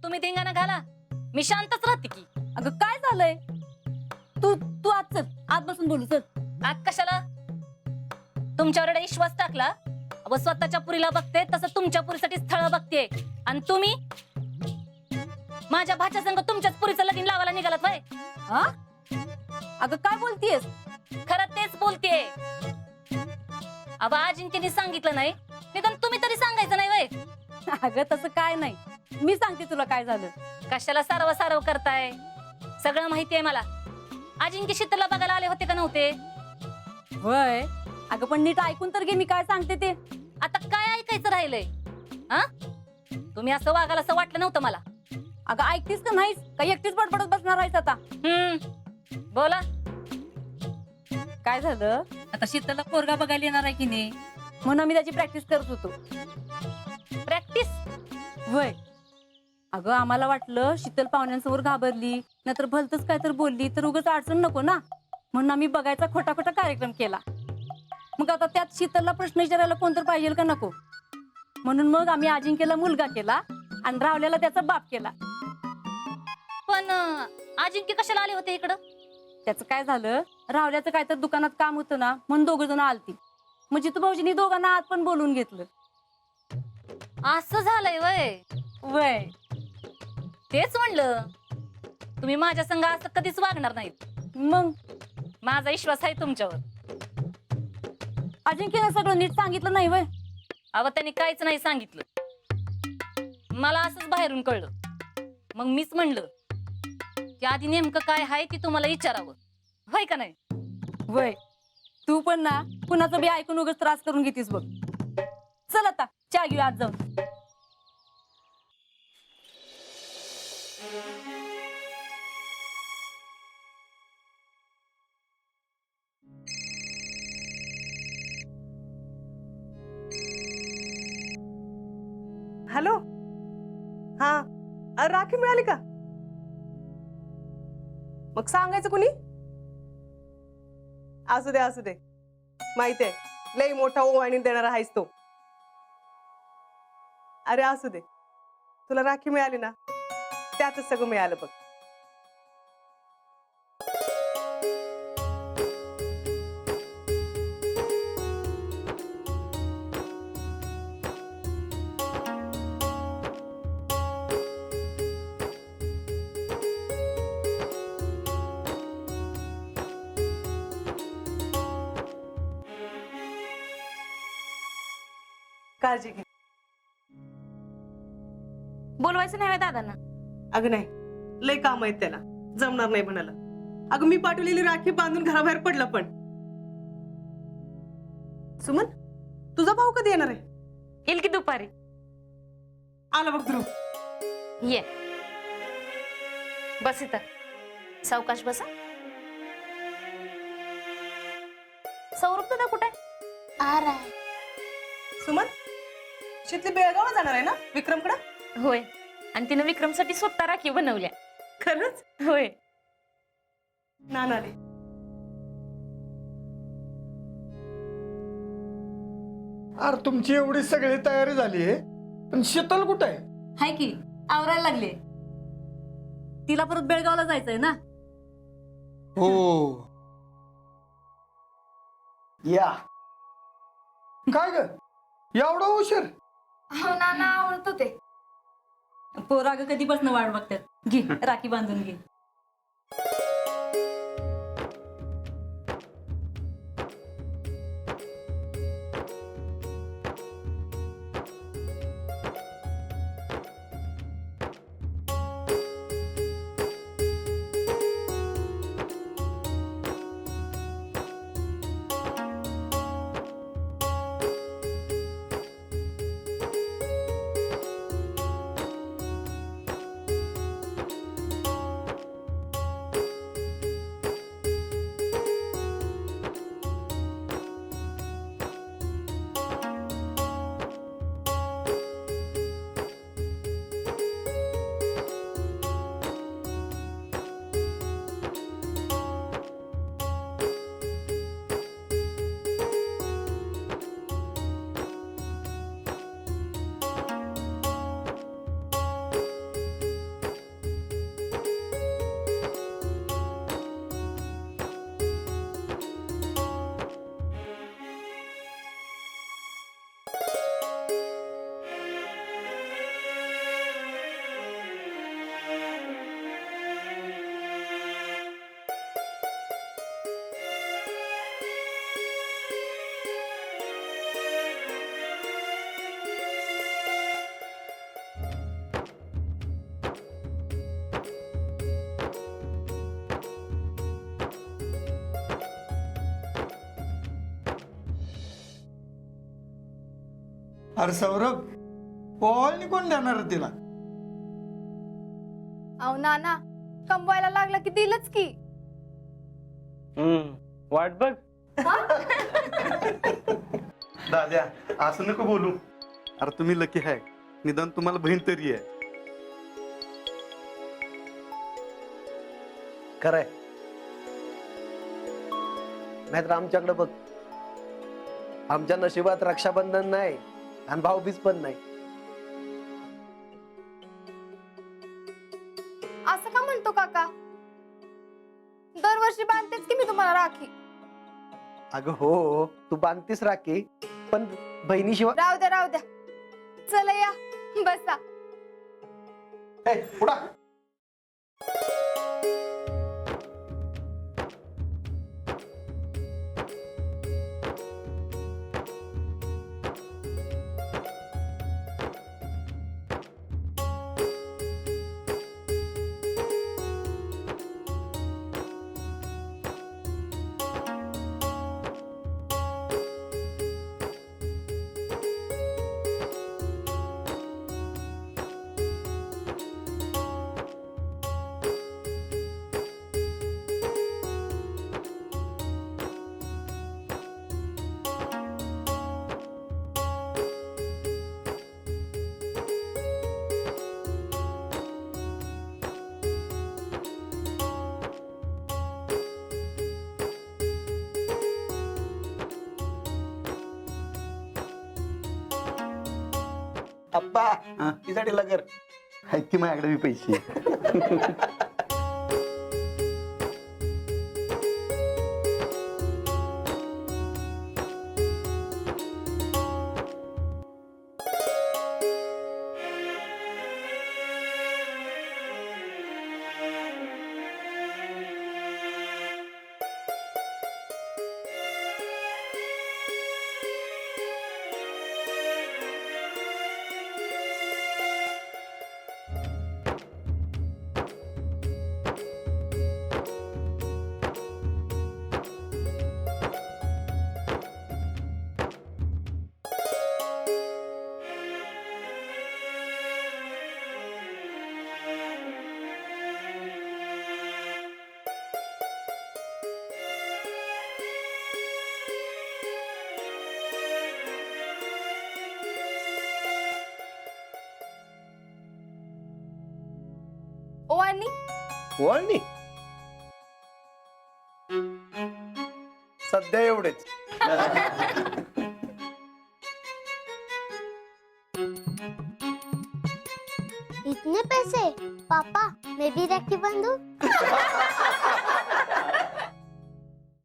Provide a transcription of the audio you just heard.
तुम्ही धिंगाणा घाला, मी शांतच राहते की. अगं काय झालंय? तू तू आत चल, आत बसून बोलू चल. आग कशाला? तुमच्यावर विश्वास टाकला व स्वतःच्या पुरीला बघते तसं तुमच्या पुरीसाठी स्थळ बघते. आणि तुम्ही माझ्या भाच्या संग तुमच्याच पुरीचं लगीन लावायला निघालात वय. हा? अगं काय बोलतीयस? खरं तेच बोलतेय. अब अजिंक्यने सांगितलं नाही, निदान तुम्ही तरी सांगायचं नाही वय. अगं तसं काय नाही, मी सांगते तुला काय झालं. कशाला सारव सारव करताय? सगळं माहिती आहे मला. अजिंक्य शीतलला बघायला आले होते का नव्हते? होय. अगं पण नीट ऐकून तर घे मी काय सांगते ते. आता काय ऐकायचं राहिलंय? हा, तुम्ही असं वागाल असं वाटलं नव्हतं मला. अगं ऐकतीस का नाहीस? काही एकटीच बडबडत बसणार आहेस आता? बोला. काय झालं? आता शीतलला पोरगा बघायला येणार आहे की नाही, म्हणून आम्ही त्याची प्रॅक्टिस करत होतो. प्रॅक्टिस? वय. अगं आम्हाला वाटलं शीतल पाहुण्यांसमोर घाबरली, नाहीतर भलतच काय तर बोलली तर उगाच अडचण नको ना, म्हणून आम्ही बघायचा खोटा खोटा कार्यक्रम केला. मग आता त्यात शीतलला प्रश्न विचारायला कोण तर पाहिजे का नको, म्हणून मग आम्ही अजिंक्यला मुलगा केला आणि रावल्याला त्याचा बाप केला. पण अजिंक्य कशाला आले होते इकडं? त्याचं काय झालं, रावल्याचं काय तर दुकानात काम होतं ना, म्हणून दोघ जण आलती. मग जितू भाऊजींनी दोघांना आत पण बोलून घेतलं. असं झालंय वय. वय. तेच म्हणलं, तुम्ही माझ्या संग असं कधीच वागणार नाहीत. मग माझा विश्वास आहे तुमच्यावर. अजिंक्यने सगळं नीट सांगितलं नाही वय. अव त्यांनी काहीच नाही सांगितलं, मला असंच बाहेरून कळलं. मग मीच म्हणलं की आधी नेमकं काय आहे ती तुम्हाला विचारावं, होय का नाही? वय. तू पण ना कुणाचं बी ऐकून उगाच त्रास करून घेतीस बघ. चल आता चहा घेऊ आज जाऊन. हॅलो. हा, राखी मिळाली का? मग सांगायचं कुणी? असू दे असू दे, माहिती आहे लई मोठा ओवाळणी देणारा आहेस तो. अरे असू दे, तुला राखी मिळाली ना, त्यातच सगळं मिळालं बघ. काळजी घे. बोलवायचं नाही दादांना? अगं नाही, लय काम आहेत त्याला, जमणार नाही म्हणाला. अगं मी पाठवलेली राखी बांधून घराबाहेर पडला. पण सुमन, तुझा भाऊ कधी येणार आहे? येईल की दुपारी. आला बघ ध्रुव. ये बस इथं, सावकाश बसा. सौरभ तुला कुठे? सुमन, शितली बेळगावला जाणार आहे ना विक्रमकडे? होय, आणि तिनं विक्रमसाठी स्वतः राखी बनवल्या. खरंच? होय. नानाले अरे तुमची एवढी सगळी तयारी झाली आहे, पण शीतल कुठे आहे? हाय की आवरायला लागले. तिला परत बेळगावला जायचंय ना. हो. या काय ग एवढा उशीर? हो ना, आवडत होते. पोराग कधीपासून वाट बघतात. घे राखी बांधून घे. अरे सौरभ ओवाळणी कोण देणार आहे तिला? अहो नाना कमवायला लागला की दिलच की. वाट बघ. दाद्या असं नको बोलू. अरे तुम्ही लकी आहे, निदान तुम्हाला बहीण तरी आहे. खरंय. नाहीतर आमच्याकडे बघ, आमच्या नशिबात रक्षाबंधन नाही आणि भाऊबीज पण नाही. असं का म्हणतो काका? दरवर्षी बांधतेच की मी तुम्हाला राखी. अगं हो, तू बांधतीस राखी, पण बहिणीशिवाय. राहू द्या चला या बसा. पुढा अप्पा तिसाठी लगर आहेत की माझ्याकडे मी पैसे. ओवानी वळणी सध्या एवढेच. इतने पैसे? पापा मैं भी राखी बांधू?